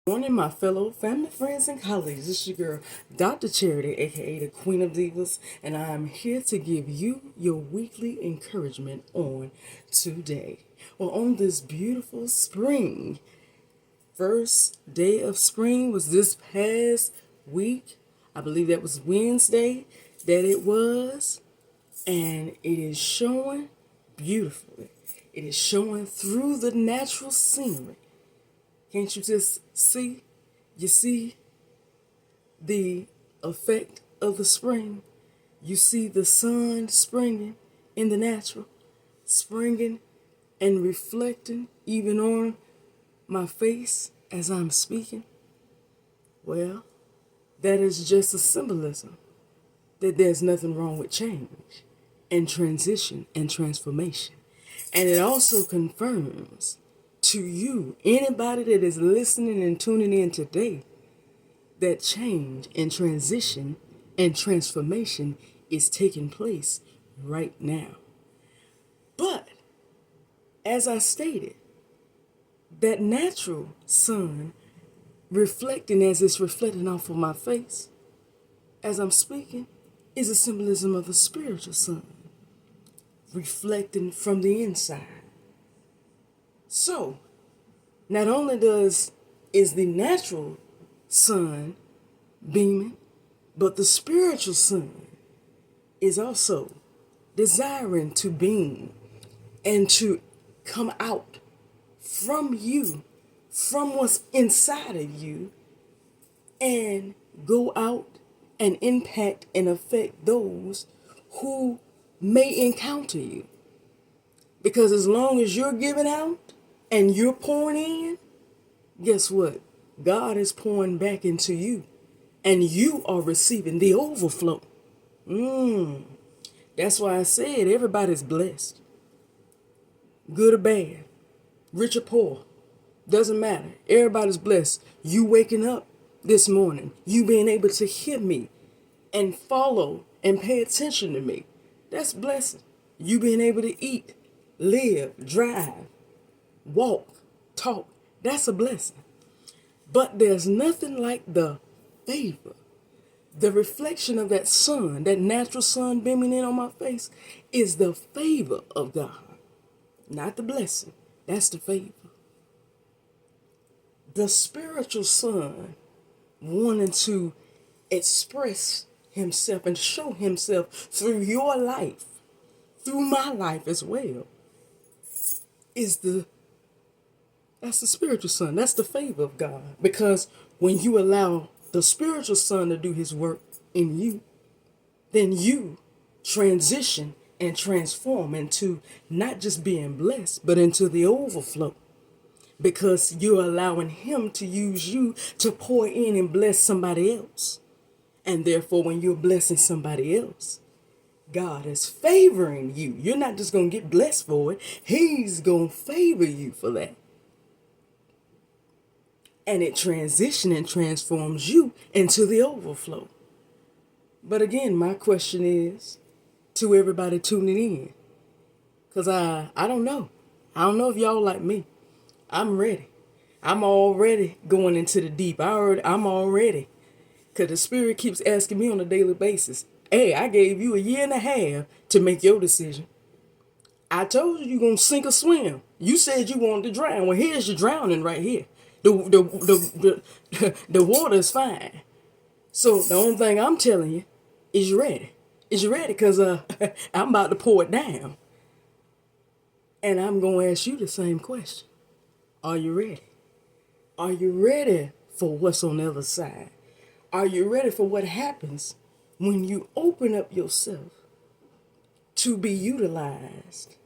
Morning, my fellow family, friends, and colleagues. This is your girl, Dr. Charity, aka the Queen of Divas, and I am here to give you your weekly encouragement on today. Well, on this beautiful spring, first day of spring was this past week. I believe that was Wednesday that it was, and it is showing beautifully. It is showing through the natural scenery. Can't you just see? You see the effect of the spring. You see the sun springing in the natural, springing and reflecting even on my face as I'm speaking. Well, that is just a symbolism that there's nothing wrong with change and transition and transformation. And it also confirms to you, anybody that is listening and tuning in today, that change and transition and transformation is taking place right now. But as I stated, that natural sun reflecting as it's reflecting off of my face as I'm speaking is a symbolism of the spiritual sun reflecting from the inside. So, not only is the natural sun beaming, but the spiritual sun is also desiring to beam and to come out from you, from what's inside of you, and go out and impact and affect those who may encounter you. Because as long as you're giving out and you're pouring in, guess what? God is pouring back into you, and you are receiving the overflow. That's why I said everybody's blessed. Good or bad, rich or poor, doesn't matter. Everybody's blessed. You waking up this morning, you being able to hear me and follow and pay attention to me, that's blessing. You being able to eat, live, drive, walk, talk, that's a blessing. But there's nothing like the favor, the reflection of that sun, that natural sun beaming in on my face is the favor of God, not the blessing. That's the favor. The spiritual sun wanting to express himself and show himself through your life, through my life as well, that's the spiritual sun. That's the favor of God. Because when you allow the spiritual sun to do his work in you, then you transition and transform into not just being blessed, but into the overflow. Because you're allowing him to use you to pour in and bless somebody else. And therefore, when you're blessing somebody else, God is favoring you. You're not just going to get blessed for it. He's going to favor you for that. And it transitions and transforms you into the overflow. But again, my question is to everybody tuning in, because I don't know. I don't know if y'all like me. I'm ready. I'm already going into the deep. I'm already. Because the Spirit keeps asking me on a daily basis, hey, I gave you a year and a half to make your decision. I told you you're going to sink or swim. You said you wanted to drown. Well, here's your drowning right here. The water is fine. So the only thing I'm telling you is you ready. Is you ready? Because I'm about to pour it down. And I'm going to ask you the same question. Are you ready? Are you ready for what's on the other side? Are you ready for what happens when you open up yourself to be utilized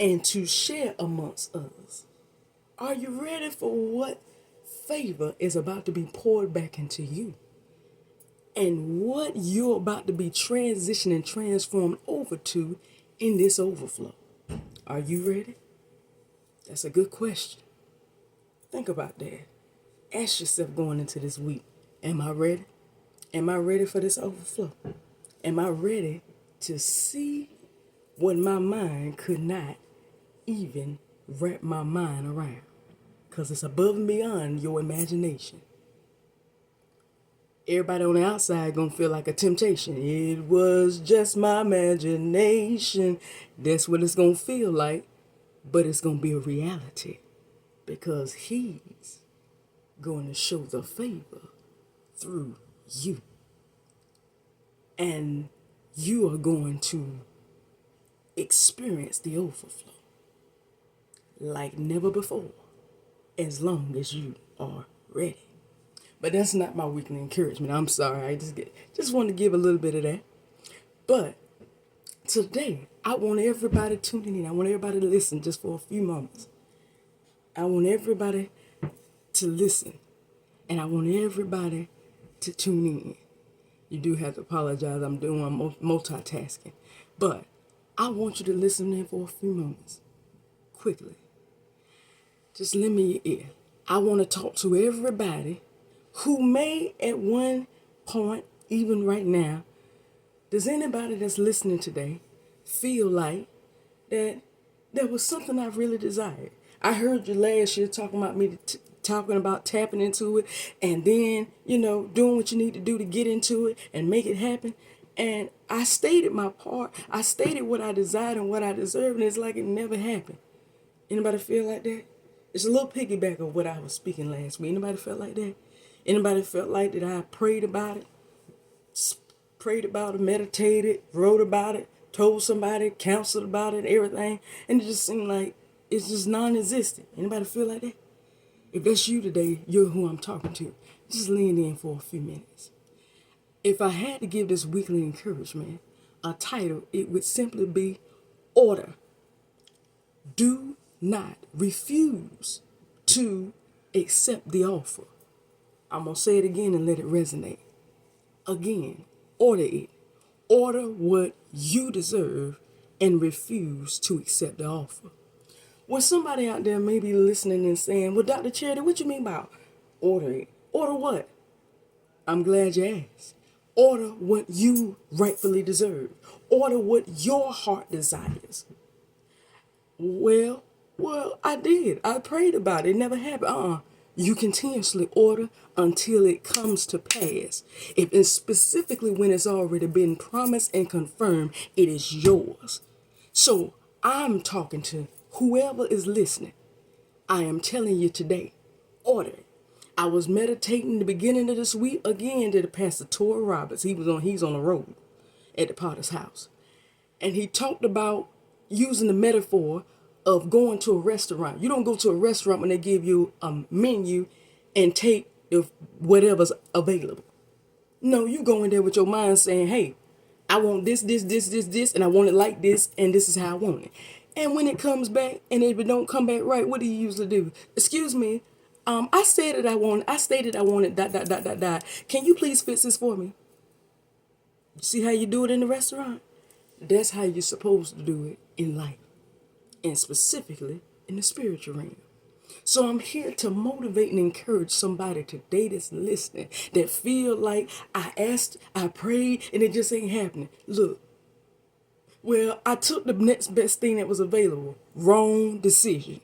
and to share amongst others? Are you ready for what favor is about to be poured back into you? And what you're about to be transitioned and transformed over to in this overflow? Are you ready? That's a good question. Think about that. Ask yourself going into this week, am I ready? Am I ready for this overflow? Am I ready to see what my mind could not even wrap my mind around? because it's above and beyond your imagination. Everybody on the outside gonna feel like a temptation. It was just my imagination. That's what it's gonna feel like, but it's gonna be a reality because he's going to show the favor through you. And you are going to experience the overflow like never before, as long as you are ready. But that's not my weekly encouragement. I'm sorry. I just want to give a little bit of that. But today, I want everybody tuning in. I want everybody to listen just for a few moments. I want everybody to listen. And I want everybody to tune in. You do have to apologize. I'm multitasking. But I want you to listen in for a few moments. Quickly. Just lend me your ear. I want to talk to everybody who may at one point, even right now, does anybody that's listening today feel like that there was something I really desired? I heard you last year talking about me talking about tapping into it and then, doing what you need to do to get into it and make it happen. And I stated my part. I stated what I desired and what I deserved, and it's like it never happened. Anybody feel like that? It's a little piggyback of what I was speaking last week. Anybody felt like that? Anybody felt like that I prayed about it, meditated, wrote about it, told somebody, counseled about it, everything, and it just seemed like it's just non-existent. Anybody feel like that? If that's you today, you're who I'm talking to. Just lean in for a few minutes. If I had to give this weekly encouragement a title, it would simply be Order. Do not refuse to accept the offer. I'm going to say it again and let it resonate. Again, order it. Order what you deserve and refuse to accept the offer. Well, somebody out there may be listening and saying, well, Dr. Charity, what you mean by order it? Order what? I'm glad you asked. Order what you rightfully deserve. Order what your heart desires. Well, I did. I prayed about it. It never happened. You continuously order until it comes to pass. If it's specifically when it's already been promised and confirmed, it is yours. So I'm talking to whoever is listening. I am telling you today, order it. I was meditating the beginning of this week again to the Pastor Tori Roberts. He's on the road at the Potter's house. And he talked about using the metaphor of going to a restaurant. You don't go to a restaurant when they give you a menu and take whatever's available. No, you go in there with your mind saying, hey, I want this, and I want it like this, and this is how I want it. And when it comes back, and if it don't come back right, what do you usually do? Excuse me, I stated I wanted, ... Can you please fix this for me? See how you do it in the restaurant? That's how you're supposed to do it in life, and specifically in the spiritual realm. So I'm here to motivate and encourage somebody today that's listening that feel like I asked, I prayed, and it just ain't happening. Look, well, I took the next best thing that was available. Wrong decision.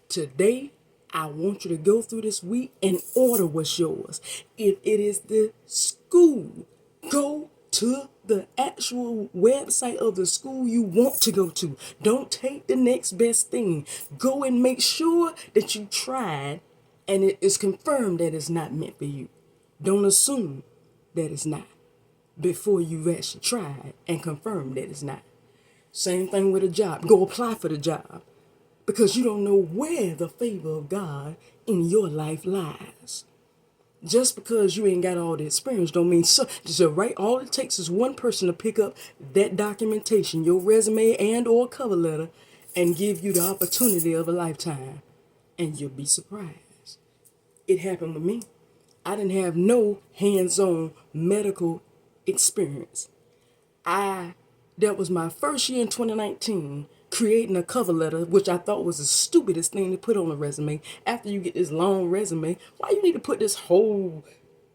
Today, I want you to go through this week and order what's yours. If it is the school, go to the actual website of the school you want to go to. Don't take the next best thing. Go and make sure that you tried and it is confirmed that it's not meant for you. Don't assume that it's not before you've actually tried and confirmed that it's not. Same thing with a job. Go apply for the job because you don't know where the favor of God in your life lies. Just because you ain't got all the experience don't mean so. Right, all it takes is one person to pick up that documentation, your resume and or cover letter, and give you the opportunity of a lifetime. And you'll be surprised. It happened with me. I didn't have no hands-on medical experience. That was my first year in 2019 creating a cover letter, which I thought was the stupidest thing to put on a resume. After you get this long resume, why you need to put this whole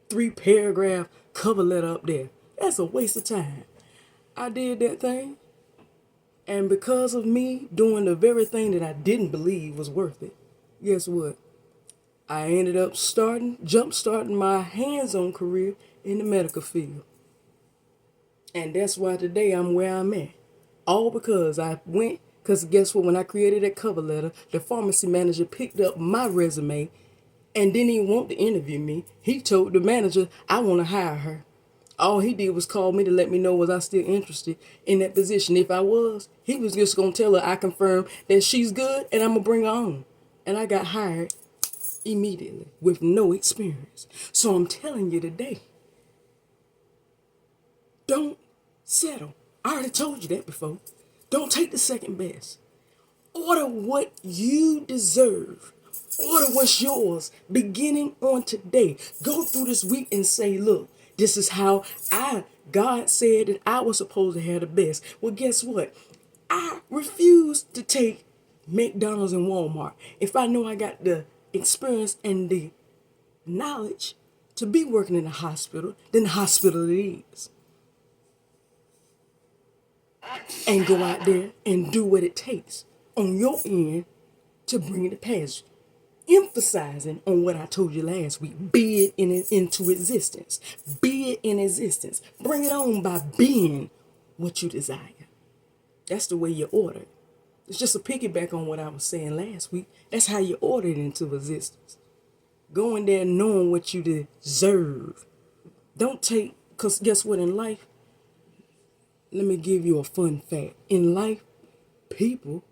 3-paragraph cover letter up there? That's a waste of time. I did that thing, and because of me doing the very thing that I didn't believe was worth it, guess what? I ended up jump starting my hands-on career in the medical field. And that's why today I'm where I'm at. All because because guess what? When I created that cover letter, the pharmacy manager picked up my resume and didn't even want to interview me. He told the manager, I want to hire her. All he did was call me to let me know was I still interested in that position. If I was, he was just going to tell her I confirm that she's good and I'm going to bring her on. And I got hired immediately with no experience. So I'm telling you today, don't settle. I already told you that before. Don't take the second best. Order what you deserve. Order what's yours beginning on today. Go through this week and say, look, this is how God said that I was supposed to have the best. Well, guess what? I refuse to take McDonald's and Walmart. If I know I got the experience and the knowledge to be working in a hospital, then the hospital it is. And go out there and do what it takes on your end to bring it to pass. Emphasizing on what I told you last week. Be it into existence. Be it in existence. Bring it on by being what you desire. That's the way you order it. It's just a piggyback on what I was saying last week. That's how you order it into existence. Going there knowing what you deserve. Don't take, because guess what, in life, let me give you a fun fact. In life, people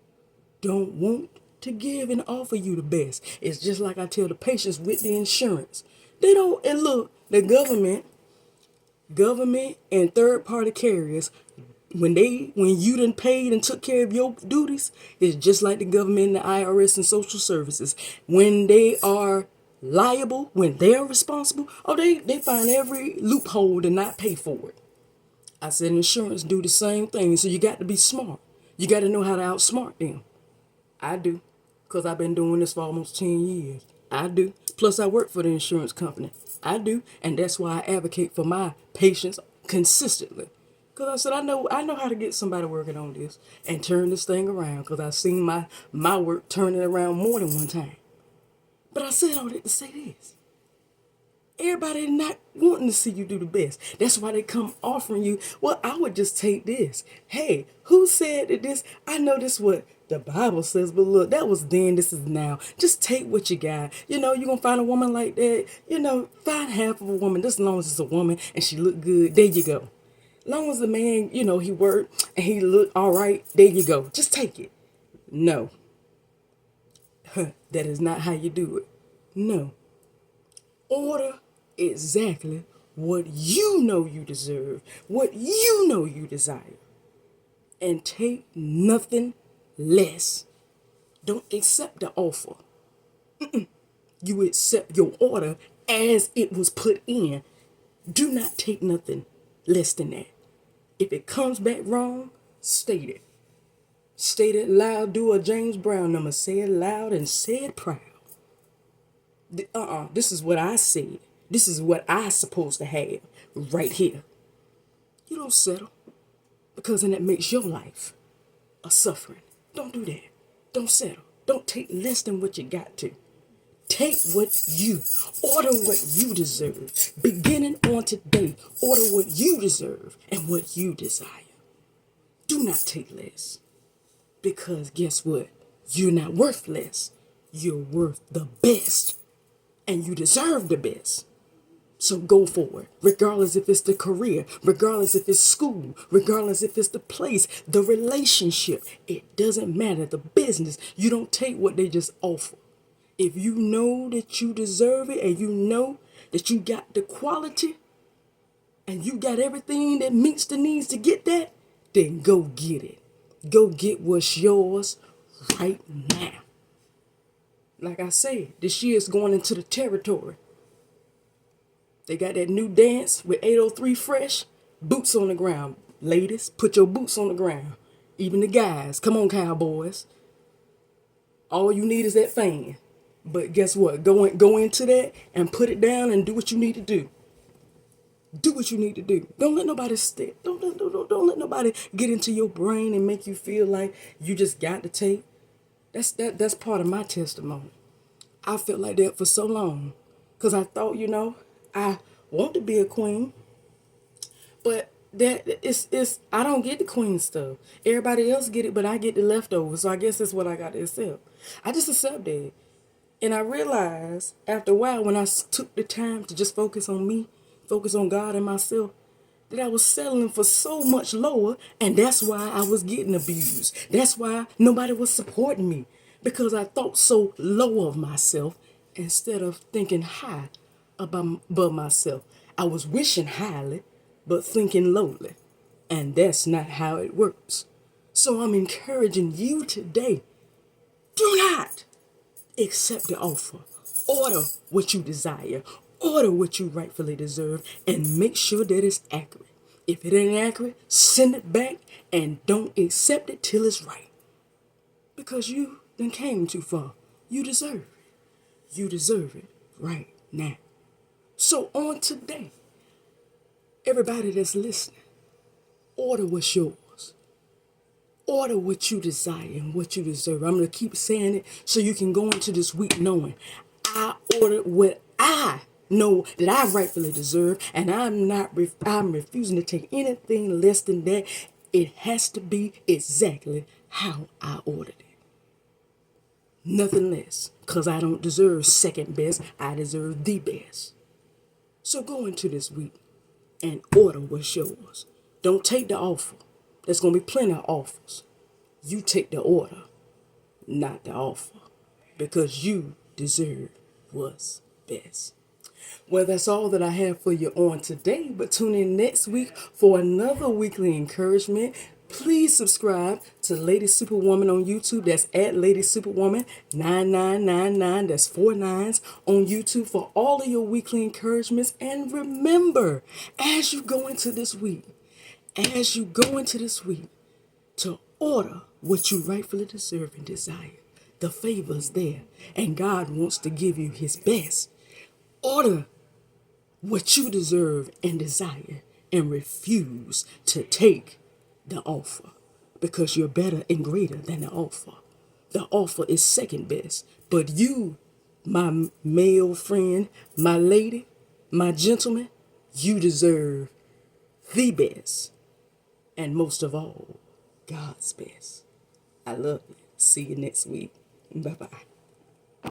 don't want to give and offer you the best. It's just like I tell the patients with the insurance. They don't, and look, the government and third party carriers, when you done paid and took care of your duties, it's just like the government and the IRS and social services. When they are liable, when they're responsible, they find every loophole to not pay for it. I said insurance do the same thing, so you got to be smart. You got to know how to outsmart them. I do, because I've been doing this for almost 10 years. I do. Plus, I work for the insurance company. I do, and that's why I advocate for my patients consistently. Because I said, I know how to get somebody working on this and turn this thing around, because I've seen my work turn it around more than one time. But I said all that to say this. Everybody not wanting to see you do the best. That's why they come offering you, well, I would just take this. Hey, who said that this? I know this what the Bible says, but look, that was then, this is now. Just take what you got. You're going to find a woman like that. Find half of a woman, just as long as it's a woman and she look good. There you go. Long as the man, he worked and he looked all right, there you go. Just take it. No. That is not how you do it. No. Order exactly what you know you deserve, what you know you desire, and take nothing less. Don't accept the offer. You accept your order as it was put in. Do not take nothing less than that. If it comes back wrong, state it. State it loud. Do a James Brown number. Say it loud and say it proud. This is what I said. This is what I supposed to have right here. You don't settle, because then that makes your life a suffering. Don't do that. Don't settle. Don't take less than what you got to. Take order what you deserve. Beginning on today, order what you deserve and what you desire. Do not take less, because guess what? You're not worth less. You're worth the best. And you deserve the best. So go for it, regardless if it's the career, regardless if it's school, regardless if it's the place, the relationship. It doesn't matter. The business, you don't take what they just offer. If you know that you deserve it and you know that you got the quality and you got everything that meets the needs to get that, then go get it. Go get what's yours right now. Like I said, this year is going into the territory. They got that new dance with 803 Fresh. Boots on the ground. Ladies, put your boots on the ground. Even the guys. Come on, cowboys. All you need is that fan. But guess what? Go into that and put it down and do what you need to do. Do what you need to do. Don't let nobody don't let nobody get into your brain and make you feel like you just got to take. That's part of my testimony. I felt like that for so long. Because I thought, I want to be a queen. But it's I don't get the queen stuff. Everybody else get it, but I get the leftovers. So I guess that's what I got to accept. I just accept that. And I realized after a while, when I took the time to just focus on me, focus on God and myself, that I was settling for so much lower, and that's why I was getting abused. That's why nobody was supporting me, because I thought so low of myself instead of thinking high above myself. I was wishing highly, but thinking lowly, and that's not how it works. So I'm encouraging you today, do not accept the offer. Order what you desire. Order what you rightfully deserve, and make sure that it's accurate. If it ain't accurate, send it back and don't accept it till it's right. Because you done came too far. You deserve it. You deserve it right now. So on today, everybody that's listening, order what's yours. Order what you desire and what you deserve. I'm going to keep saying it so you can go into this week knowing I ordered what I know that I rightfully deserve, and I'm refusing to take anything less than that. It has to be exactly how I ordered it. Nothing less, because I don't deserve second best. I deserve the best. So go into this week and order what's yours. Don't take the offer. There's going to be plenty of offers. You take the order, not the offer, because you deserve what's best. Well, that's all that I have for you on today, but tune in next week for another weekly encouragement. Please subscribe to Lady Superwoman on YouTube. That's at Lady Superwoman 9999. That's 4 nines on YouTube for all of your weekly encouragements. And remember, as you go into this week, to order what you rightfully deserve and desire. The favor is there, and God wants to give you his best. Order what you deserve and desire, and refuse to take the offer, because you're better and greater than the offer. The offer is second best, but you, my male friend, my lady, my gentleman, you deserve the best, and most of all, God's best. I love you. See you next week. Bye-bye.